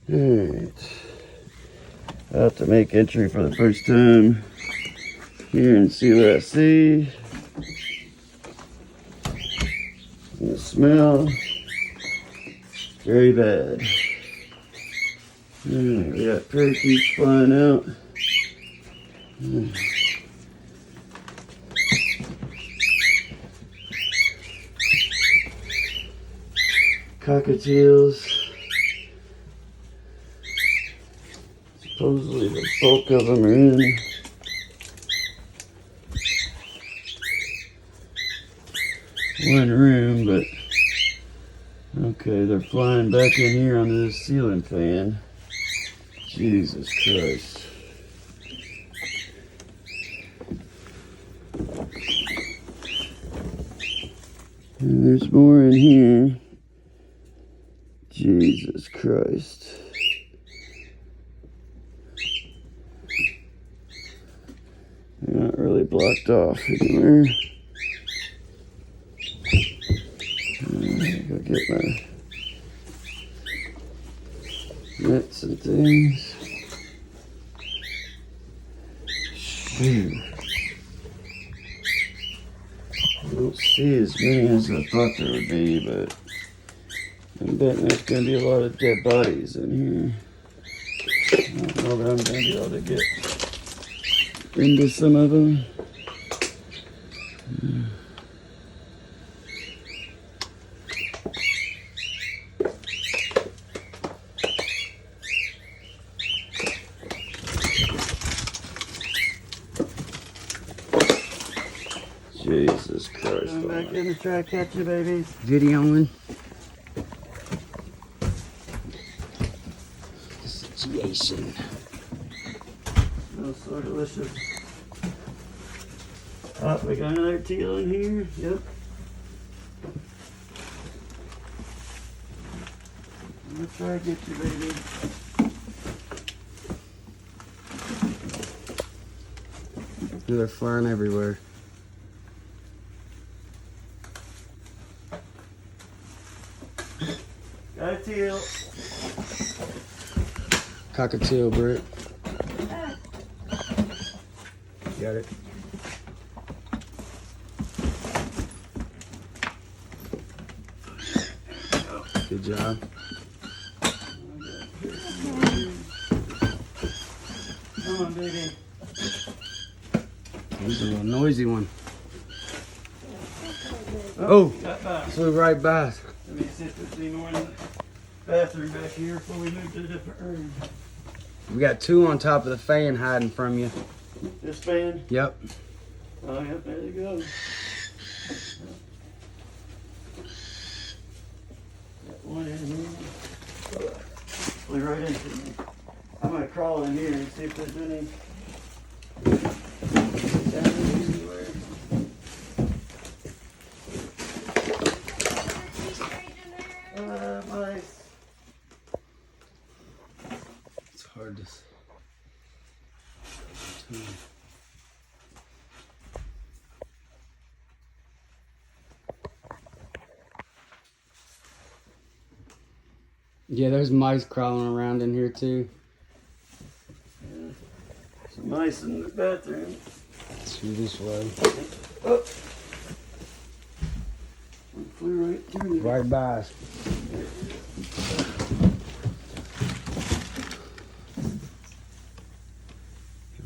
Alright. I have to make entry for the first time here and see what I see. And the smell, very bad. Alright, we got parakeets flying out. Cockatiels. Supposedly the bulk of them are in. One room, but okay, they're flying back in here onto this ceiling fan. Jesus Christ. And there's more in here. Jesus Christ. They're not really blocked off anywhere. Go get my nets and things. Shoot. I don't see as many as I thought there would be, but I'm betting there's going to be a lot of dead bodies in here. I don't know that I'm going to be able to get into some of them. Jesus Christ. I'm back in to try to catch you, babies. Videoing. Situation. Smells so delicious. Oh, we got another teal in here. Yep. I'm gonna try to get you, baby. They're flying everywhere. Got a teal. Cockatiel, Britt. Got it. Good job. Come on, baby. He's a little noisy one. Oh, flew right by us. Let me see if there's any more in the bathroom back here before we move to a different room. We got two on top of the fan hiding from you. This fan? Yep. Oh, yep, there you go. Got one in here. Flew right into me. I'm going to crawl in here and see if there's any damage anywhere. Mice. It's hard to. Yeah, there's mice crawling around in here too. Yeah. Some mice in the bathroom. Through this way. Oh. One flew right through me. Right by us.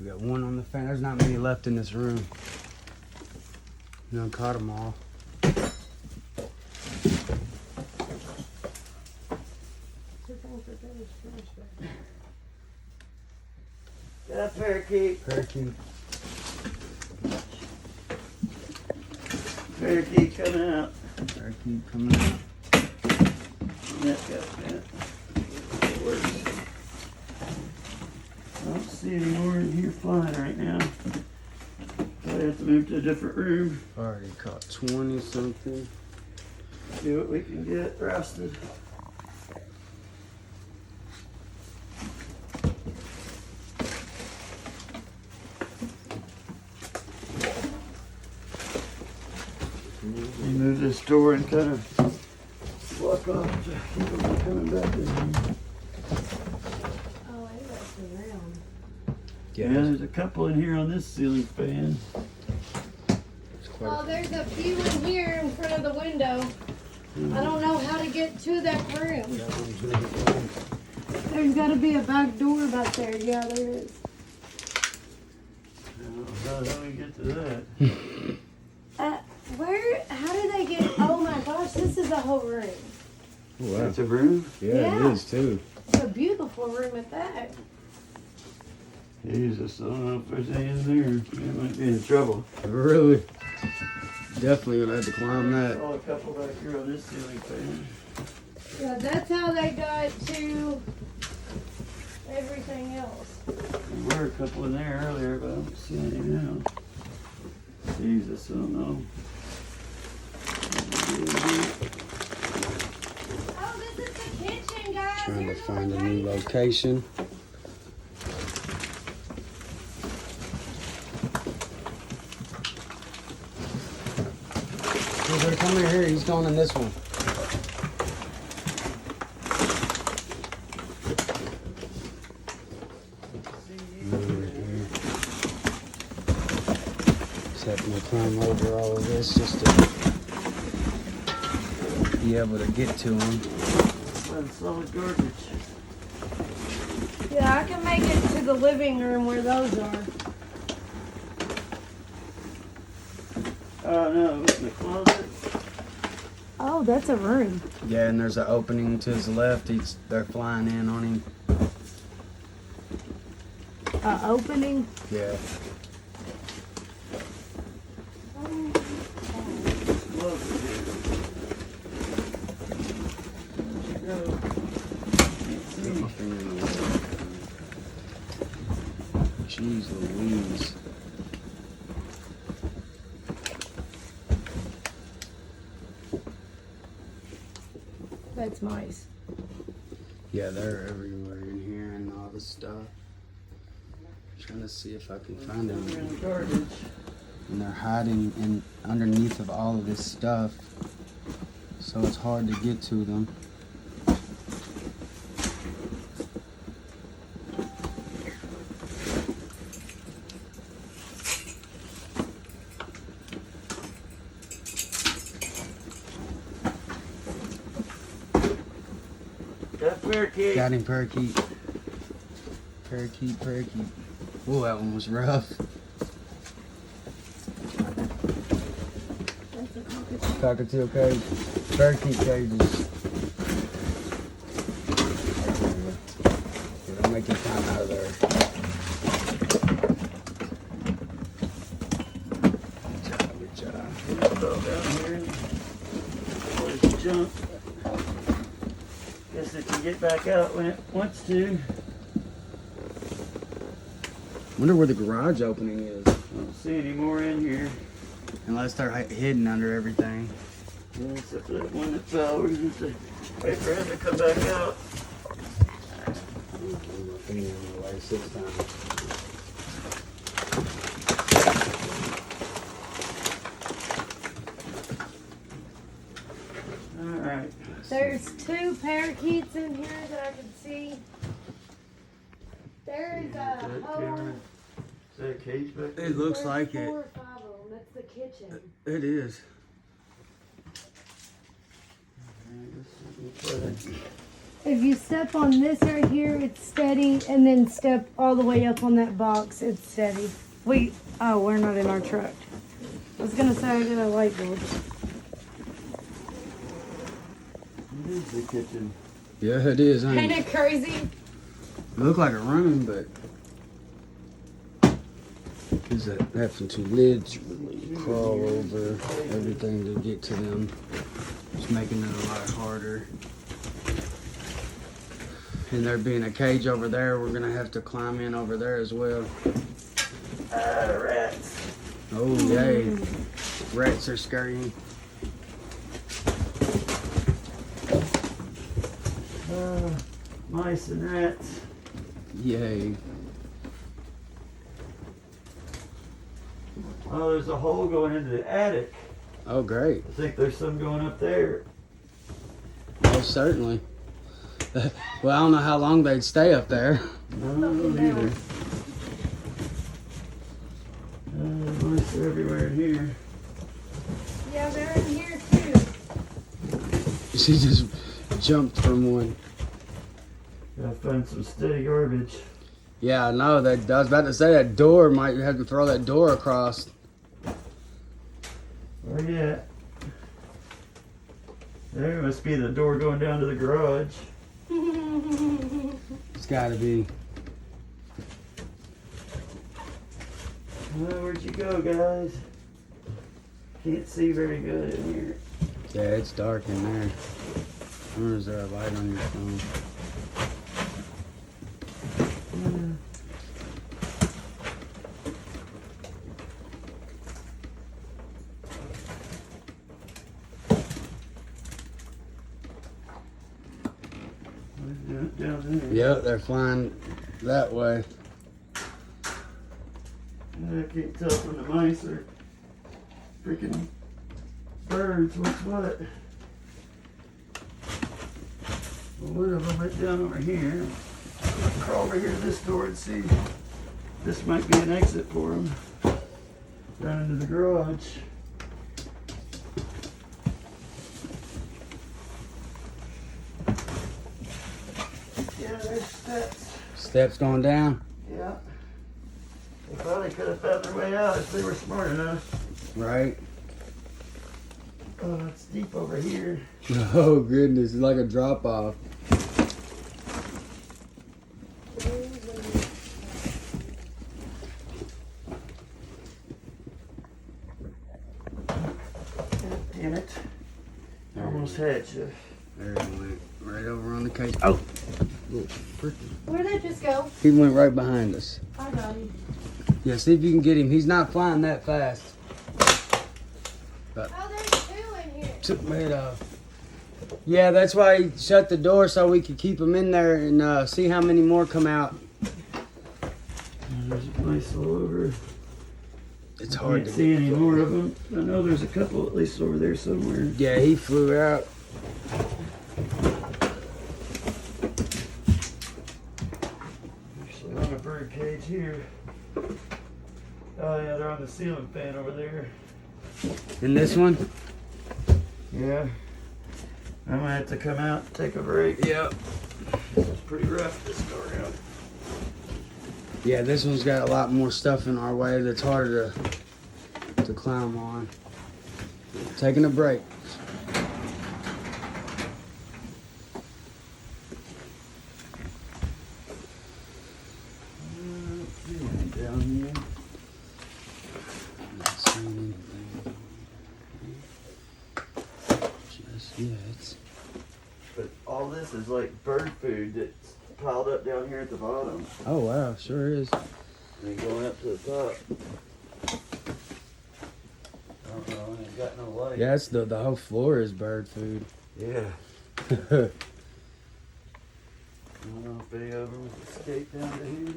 We got one on the fan. There's not many left in this room. No, caught them all. Got a parakeet. Parakeet. Parakeet coming out. Parakeet coming out. Net got bent. It works. I don't see any more in here flying right now. Probably have to move to a different room. Already caught 20 something. See what we can get roasted. Move this door and kind of block off to keep them from coming back in here. Yeah, there's a couple in here on this ceiling fan. Oh, there's a few in here in front of the window. I don't know how to get to that room. There's got to be a back door back there. Yeah, there is. I don't know how we get to that. How do they get? Oh my gosh, this is a whole room. Wow. That's a room? Yeah, Yeah. it is too. It's a beautiful room at that. Jesus, I don't know if there's any in there. We might be in trouble. Really? Definitely gonna have to climb I that. saw a couple back here on this ceiling fan. Yeah, that's how they got to everything else. There were a couple in there earlier, but I don't see any now. Jesus, I don't know. Oh, this is the kitchen, guys. Trying to Here's the find a new location. Come here, he's going in this one. Just having to climb over all of this just to be able to get to him. That's solid garbage. Yeah, I can make it to the living room where those are. Oh no, in the closet. Oh, that's a room. Yeah, and there's an opening to his left. They're flying in on him. Opening. Yeah. Jeez Louise. That's mice. Yeah, they're everywhere in here and all this stuff. Trying to see if I can find them. They're in the garbage. And they're hiding in underneath of all of this stuff, so it's hard to get to them. Got parakeet. Got him, parakeet. Parakeet, parakeet. Oh, that one was rough. That's a cockatoo. Cockatiel cage. Parakeet cages. Yeah, don't make him climb out of there. Good job, good job. Fell down here. There's the jump. Guess it can get back out when it wants to. Wonder where the garage opening is. I don't see any more in here. Unless they're hidden under everything. Yeah, except for that one that fell. We're gonna have to wait for him to come back out. Alright. There's two parakeets in here that I can see. There's a whole Is that a cage back there? It looks like it. 4 or 5 of them. That's the kitchen. It is. If you step on this right here, it's steady, and then step all the way up on that box, it's steady. We're not in our truck. I was gonna say I got a light bulb. It is the kitchen. Yeah, it is. Ain't It it crazy? look like a room, but is that having two lids really crawl over everything to get to them? It's making it a lot harder. And there being a cage over there, we're gonna have to climb in over there as well. Rats. Oh yay! Rats are scary. Mice and rats. Yay! Oh, there's a hole going into the attic. Oh great! I think there's some going up there. Oh certainly. Well, I don't know how long they'd stay up there. No, neither. Mice are everywhere in here. Yeah, they're in here too. She just jumped from one. Gotta find some steady garbage. Yeah, I know. I was about to say that door might have to throw that door across. Where you at? There must be the door going down to the garage. It's gotta be. Well, where'd you go, guys? Can't see very good in here. Yeah, it's dark in there. Or is there a light on your phone? Down there. Yep, they're flying that way. I can't tell from the mice or freaking birds what's what. Well, one of them went down over here. I'll crawl over here to this door and see. This might be an exit for them. Down into the garage. Yeah, there's steps. Steps going down. Yeah. They probably could have found their way out if they were smart enough. Right. Oh, it's deep over here. Oh goodness, it's like a drop off. Damn it. I almost had you. There he went. Right over on the case. Oh! Where'd that just go? He went right behind us. I got him. Yeah, see if you can get him. He's not flying that fast. Oh, there's two in here. Took my head off. Yeah, that's why he shut the door so we could keep him in there and see how many more come out. There's mice all over. It's I hard can't to see get any more of them. I know there's a couple at least over there somewhere. Yeah, he flew out. Actually on a bird cage here. Oh yeah, they're on the ceiling fan over there. And this one? Yeah. I might have to come out and take a break. Yep. It's pretty rough this go around. Yeah, this one's got a lot more stuff in our way that's harder to climb on. Taking a break. Down here. Not seeing anything. Just yet. But all this is like bird food that's piled up down here at the bottom. Oh wow, sure is. And going up to the top. I don't know, I ain't got no light. Yeah, it's the whole floor is bird food. Yeah. I don't know if any of them escaped down to here.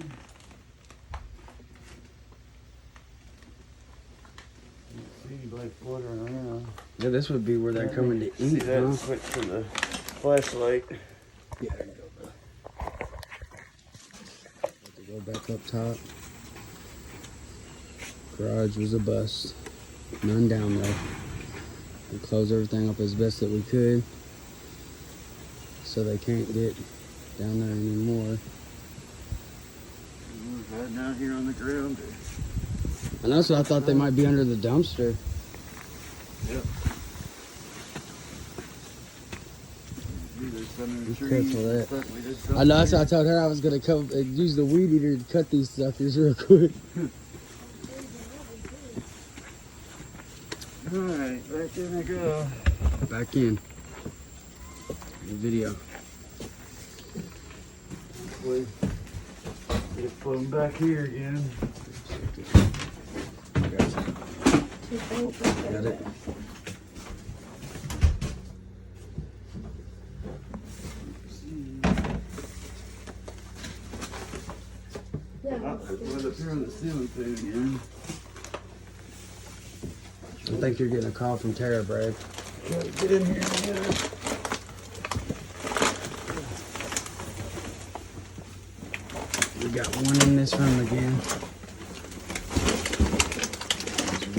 Can't see anybody fluttering around. Yeah, this would be where they're coming to See eat, that? huh? Switch to the flashlight. Yeah, there you go, bro. Have to go back up top. Garage was a bust. None down there. We closed everything up as best that we could, so they can't get down there anymore. We're hiding out here on the ground. And also, I thought they might be under the dumpster. Yep. There's some in the Be trees careful of and that. stuff. We just I know, so I told her I was gonna come and use the weed eater to cut these suckers real quick. Alright, back in I go. Back in. The video. Hopefully, get it put 'em back here again. Got it. I'll put one up here on the ceiling fan again. I think you're getting a call from Tara, Brad. Gotta get in here and get her. We got one in this room again.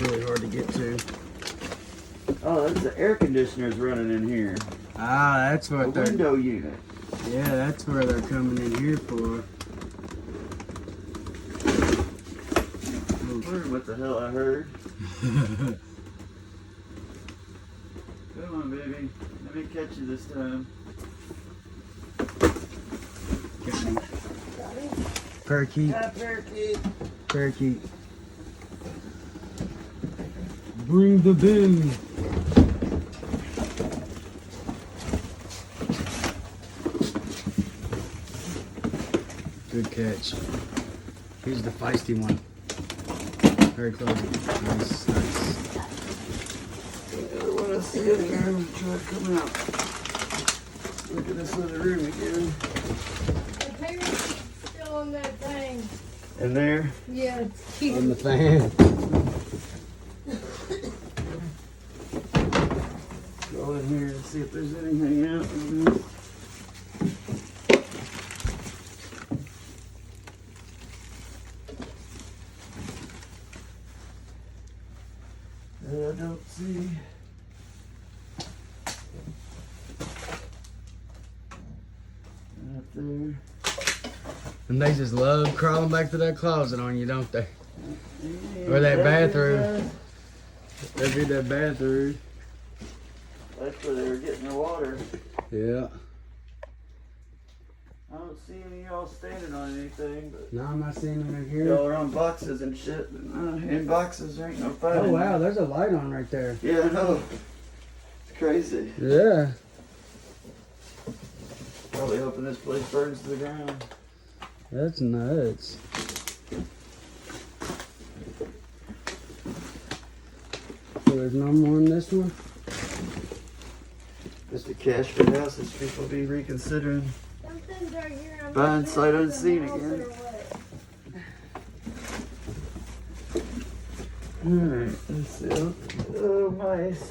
really hard to get to. Oh, that's the air conditioners running in here. Ah, that's The what they're. window unit. Yeah, that's where they're coming in here for. Wondering what the hell I heard. Come on, baby. Let me catch you this time. Parakeet. Parakeet. Parakeet. Bring the bin. Good catch. Here's the feisty one. Very close. Nice, nice. I want to see it in there. I'm going to try to come out. Look at this other room again. The parakeet's still on that thing. In there? Yeah, it's cute. On the fan. Go in here and see if there's anything out. I don't see. Not there. And they just love crawling back to that closet on you, don't they? Or that bathroom. That'd be that bathroom. That's where they were getting the water. Yeah. I don't see any of y'all standing on anything, but No, I'm not seeing them in here. y'all are on boxes and shit. But in boxes, there ain't no fire. Oh wow, there's a light on right there. Yeah, I know. It's crazy. Yeah. Probably hoping this place burns to the ground. That's nuts. So there's no more in this one? Just a cash for houses. People be reconsidering. Something's right here. I'm Buying not sight sure if it's a unseen mouse again. or what. Alright, let's see. Oh, mice.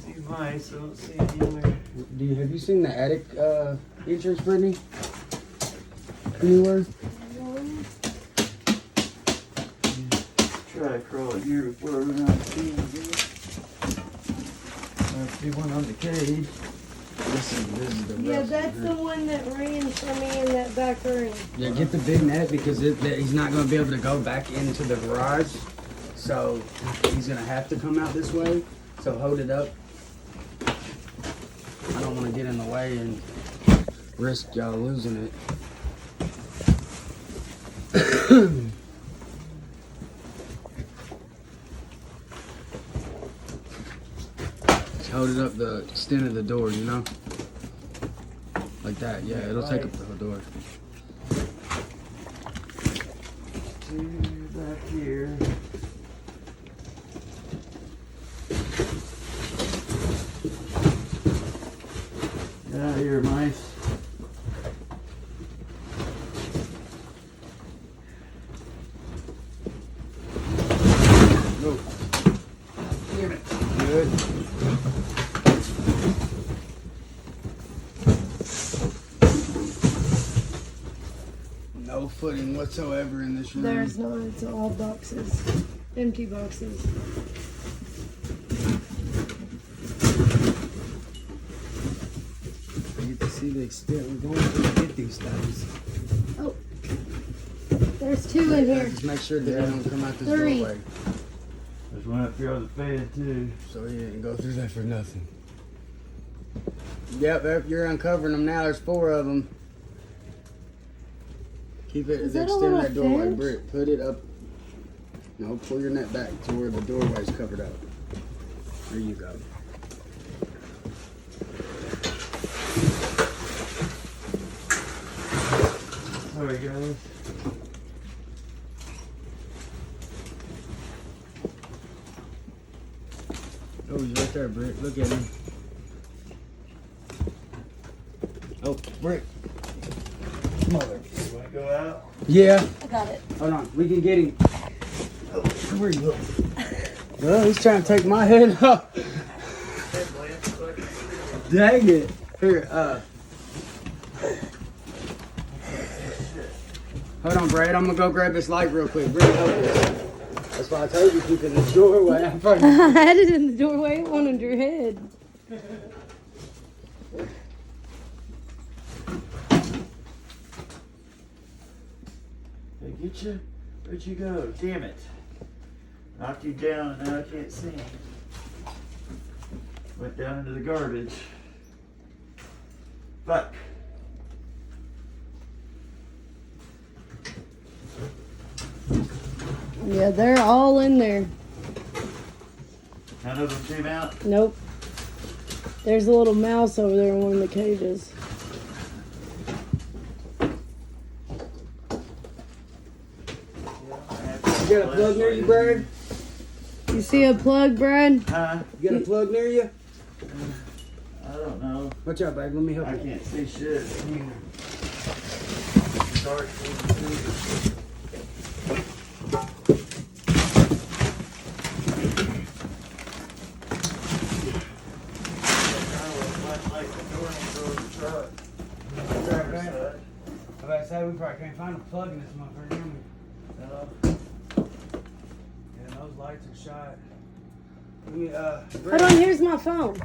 See mice. I don't see any other. Have you seen the attic entrance, Brittany? Anywhere? Try to crawl in here before I run out of steam again. I see one on the cage. This is the Yeah, rest that's of the her. one that ran for me in that back room. Yeah, get the big net because he's not going to be able to go back into the garage. So he's going to have to come out this way. So hold it up. I don't want to get in the way and risk y'all losing it. Just hold it up the extent of the door, you know? Like that, yeah, it'll take up the whole door. Two back here. Get out of here, mice. Go. Damn it. Good. No footing whatsoever in this room. There's not. It's all boxes. Empty boxes. You get to see the extent we're going to get these things. Oh. There's two in here. Just make sure that they don't come out this Three. doorway. There's one up here on the fan, too. So you didn't go through that for nothing. Yep, you're uncovering them now. There's 4 of them. Keep it Is the that a extent of little that doorway, cinch? Britt. Put it up. No, pull your net back to where the doorway's covered up. There you go. Sorry, guys. Oh, he's right there, Britt. Look at him. Oh, Britt. Mother. You want to go out? Yeah. I got it. Hold on. We can get him. Oh, where you go? Well, he's trying to take my head off. Dang it. Here, Hold on, Brad. I'm gonna go grab this light real quick. Bring it over. That's why I told you keep it in the doorway. I had it in the doorway. It went under your head. Hey, get you? Where'd you go? Damn it. Knocked you down and now I can't see. Went down into the garbage. Fuck. Yeah, they're all in there. None of them came out? Nope. There's a little mouse over there in one of the cages. You got a plug near you, Brad? You see a plug, Brad? Huh? You got a plug near you? I don't know. Watch out, babe. Let me help I you. can't see shit. Dark. I was about to say, we probably can't find a plug in this motherfucker, can we? No. Yeah, those lights are shot. Let me, Hold on, here's my phone.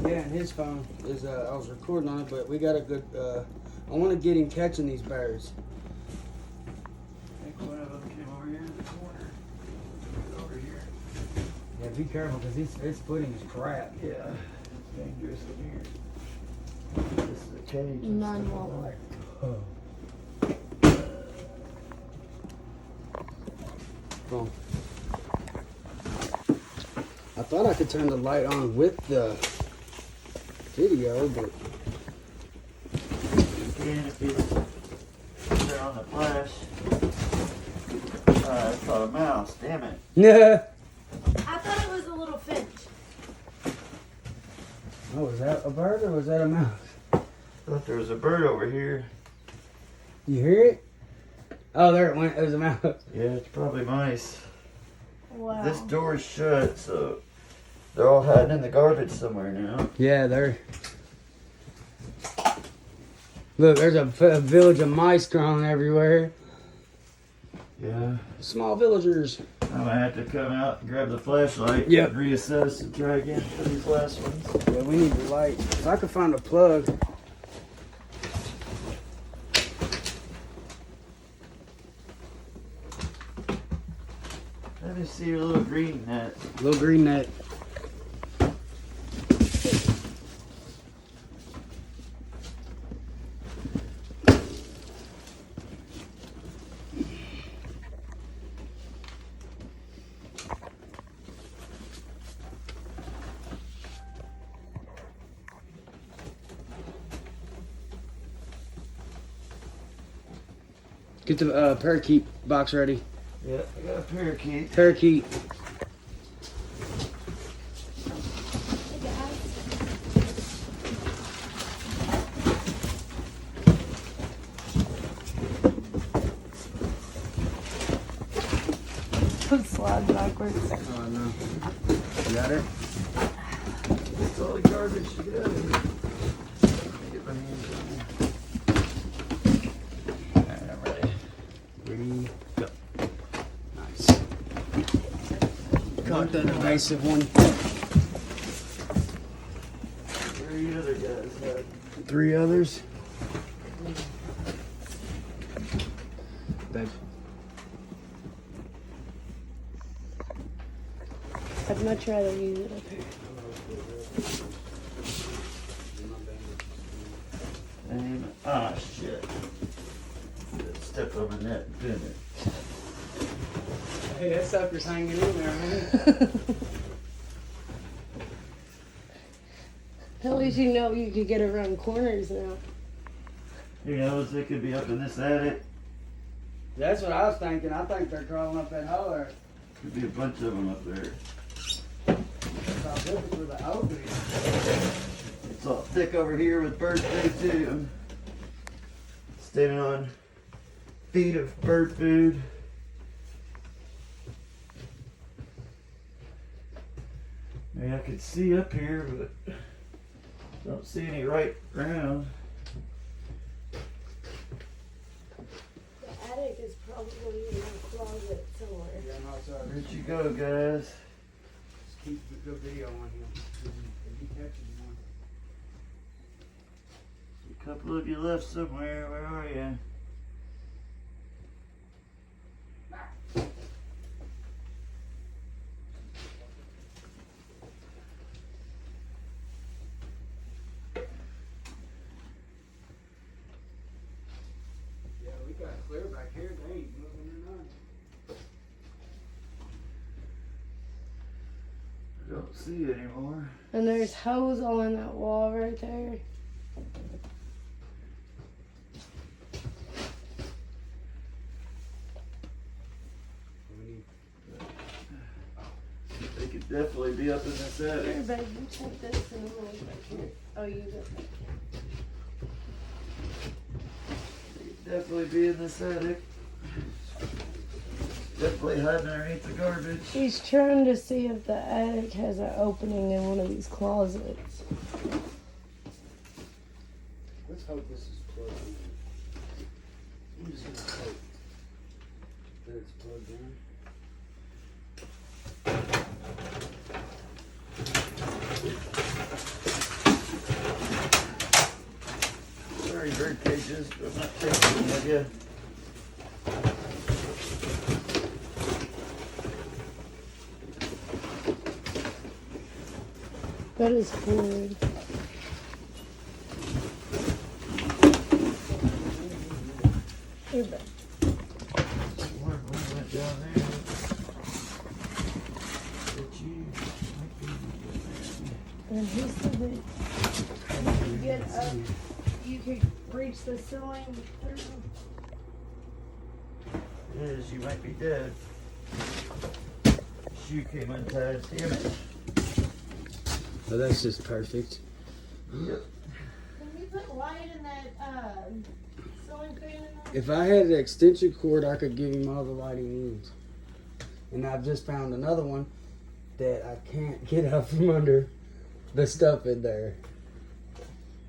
Yeah, and his phone is, I was recording on it, but we got a good, I want to get him catching these bears. I think one of them came over here in the corner. Over here. Yeah, be careful, because his footing is crap. Yeah. Dangerous in here. This is a cage. Mine won't work. Boom. I thought I could turn the light on with the video, but You can if you turn on the flash. I caught a mouse. Damn it. yeah. I thought it was a little finch. Oh, was that a bird or was that a mouse? Thought there was a bird over here. You hear it? Oh, there it went. It was a mouse. Yeah, it's probably mice. Wow. This door's shut, so they're all hiding in the garbage somewhere now. Yeah, they're. Look, there's a village of mice crawling everywhere. Yeah. Small villagers. I'm gonna have to come out and grab the flashlight. Yep. And reassess and try again for these last ones. Yeah, we need the light. If I could find a plug. Let me see your little green net. Little green net. Get the parakeet box ready. Yeah, I got a parakeet. Parakeet. Slide backwards. Oh no. You got it? It's all the garbage you got in here. Get my hands on there. Alright, I'm ready. Ready, go. Nice. Caught that evasive one. Where are you other guys at? 3 others. Babe. I'd much rather use it up here. Ah, shit. Stepped on my net, didn't it? Hey, that sucker's hanging in there, man. At least you know you could get around corners now. Who knows, they could be up in this attic. That's what I was thinking. I think they're crawling up that hole there. Could be a bunch of them up there. So I was looking for the opening. It's all thick over here with bird food too. I'm standing on feet of bird food. Maybe I could see up here, but don't see any right ground. sorry. Where'd you go, guys? Just keep the video on him. If he catches one. A couple of you left somewhere. Where are you? Yeah, we got clear back here. They ain't moving or none. I don't see it anymore. And there's holes all in that wall right there. They could definitely be up in this Here, attic. babe, you take this and I'm gonna look back here. Oh, you got that. They could definitely be in this attic. Definitely hiding underneath the garbage. He's trying to see if the attic has an opening in one of these closets. Let's hope this is plugged in. I'm just gonna hope that it's plugged in. Sorry, bird cages, but I'm not taking them with you. That is horrid. Here, babe. Where we went down there. But you might be And he said that you could get up, you could reach the ceiling through. It is, you might be dead. Shoe came untied. Damn it. Oh, that's just perfect. Yep. Can we put light in that ceiling fan in there? If I had an extension cord, I could give him all the light he needs. And I've just found another one that I can't get out from under the stuff in there.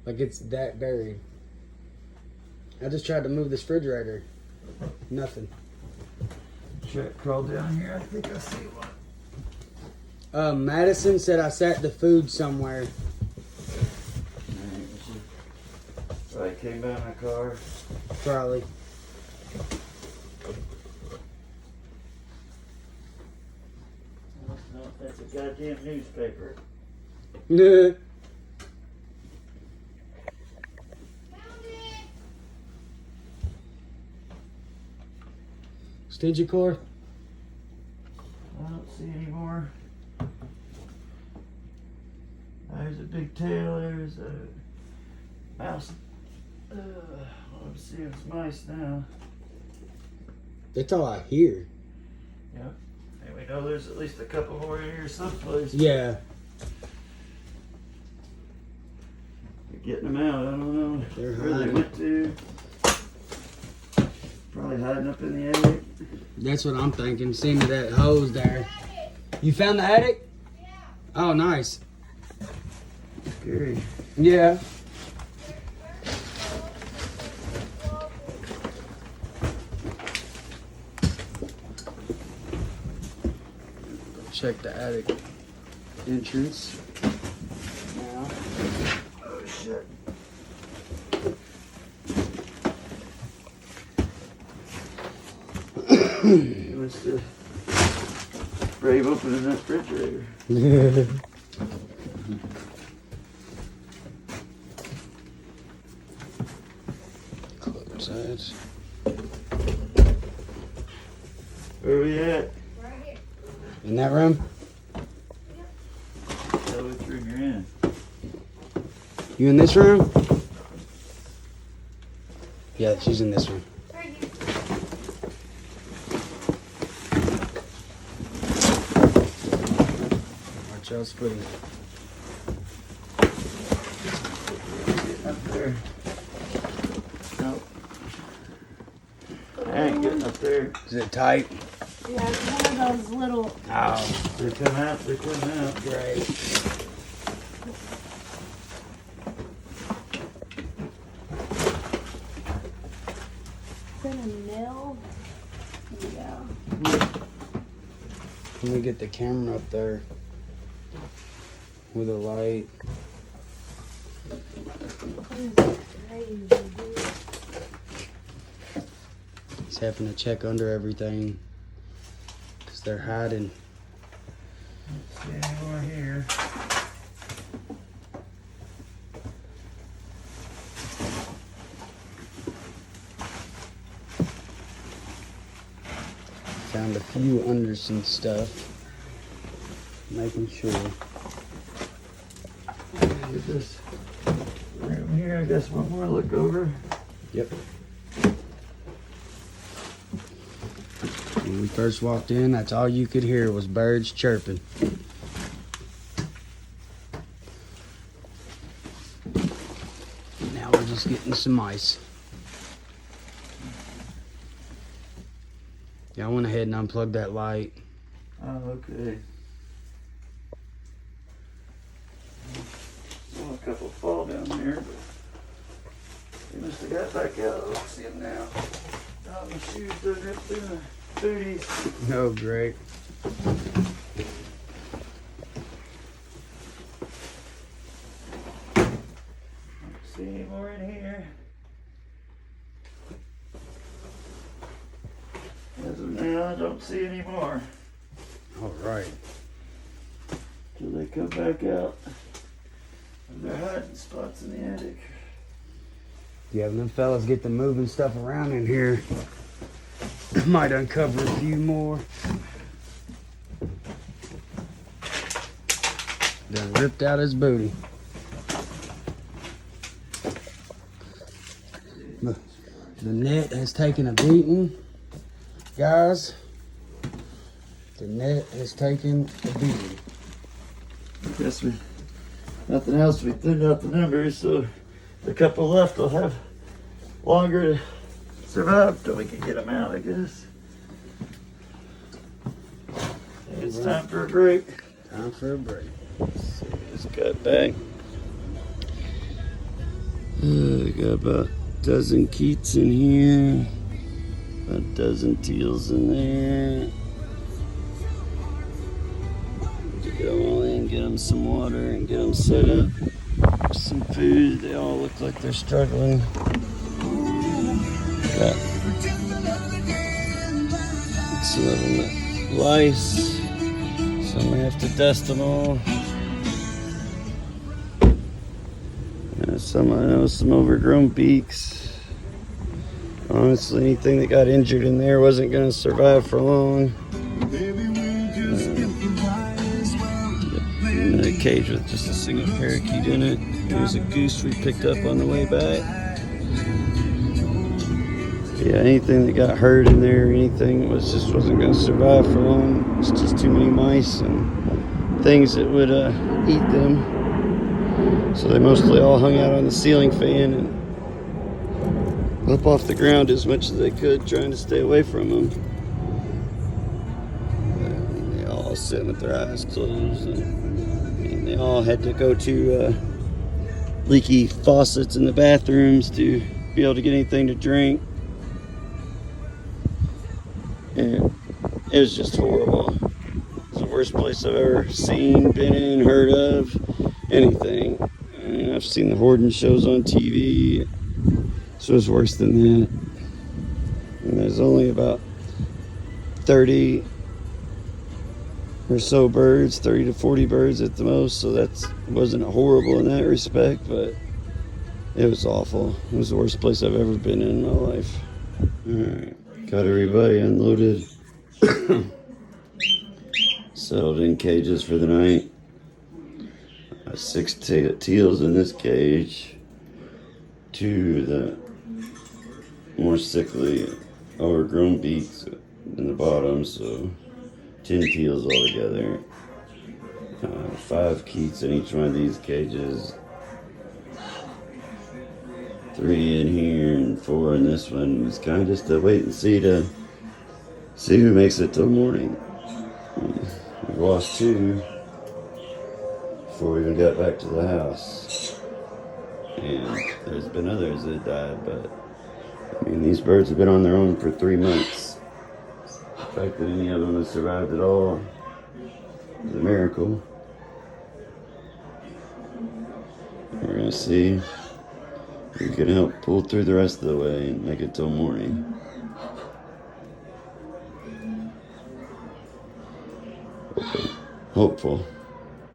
Like it's that buried. I just tried to move this refrigerator. Nothing. Check, crawl down here. I think I see one. Madison said I sat the food somewhere. Probably came by my car. Probably. I don't know if that's a goddamn newspaper. Extension cord? I don't see any more. There's a big tail. There's a mouse. All I'm seeing is mice now. That's all I hear. Yep. And we know there's at least a couple more in here someplace. Yeah. They're getting them out. I don't know They're where they hiding. went to. Probably hiding up in the attic. That's what I'm thinking. Seeing that hose there. You found the attic? Yeah. Oh, nice. Scary. Yeah. Check the attic entrance. Now. Oh shit. He must have brave opening that refrigerator. Close that. Where are we at? Right here. In that room? Tell which room you're in. You in this room? Yeah, she's in this room. Right here. Watch y'all's food. Getting up there. Nope. I ain't getting up there. Is it tight? Yeah, it's one of those little. Oh, They're coming out. They're coming out. great. Is that a nail? Yeah. Let me get the camera up there with a light. Just having to check under everything because they're hiding. See any more here? Found a few under some stuff. Making sure. Get this room here, I guess one more look over. Yep. When we first walked in, that's all you could hear was birds chirping. Now we're just getting some ice. Yeah, I went ahead and unplugged that light. Oh, okay. Saw a couple fall down there, but they must have got back out. I don't see them now. Oh, my shoes done ripped through my booties. Oh, great. Don't see any more in here. As of now, I don't see any more. All right. Till they come back out. And they're hiding spots in the attic. Yeah, when them fellas get to moving stuff around in here, might uncover a few more. Done ripped out his booty. The net has taken a beating. Guys, the net has taken a beating. I guess nothing else, we thinned out the numbers, so the couple left will have longer to survive till we can get them out, I guess. It's time for a break. Time for a break. Let's see this gut bag. Got about a dozen keats in here. A dozen teals in there. Get them all in, get them some water, and get them set up. Some food. They all look like they're struggling. Got some of them with lice. So I'm gonna have to dust them all. I know some overgrown beaks. Honestly, anything that got injured in there wasn't going to survive for long. A cage with just a single parakeet in it. There's a goose we picked up on the way back. Yeah, anything that got hurt in there, anything wasn't going to survive for long. It's just too many mice and things that would eat them. So they mostly all hung out on the ceiling fan and up off the ground as much as they could, trying to stay away from them. They all sitting with their eyes closed, and they all had to go to leaky faucets in the bathrooms to be able to get anything to drink. And it was just horrible. It's the worst place I've ever seen, been in, heard of, anything. I mean, I've seen the Hoarding shows on TV. This was worse than that. And there's only about 30 or so birds, 30 to 40 birds at the most, so that wasn't horrible in that respect, but it was awful. It was the worst place I've ever been in my life. Alright, got everybody unloaded. Settled in cages for the night. 6 teals in this cage. 2 of the more sickly, overgrown beaks in the bottom, so 10 teals altogether. 5 keats in each one of these cages. 3 in here and 4 in this one. It's kind of just a wait and see to see who makes it till morning. We lost 2 before we even got back to the house. And there's been others that died, but I mean, these birds have been on their own for 3 months. The fact that any of them have survived at all It's a miracle. We're gonna see if we can help pull through the rest of the way and make it till morning. Hopeful.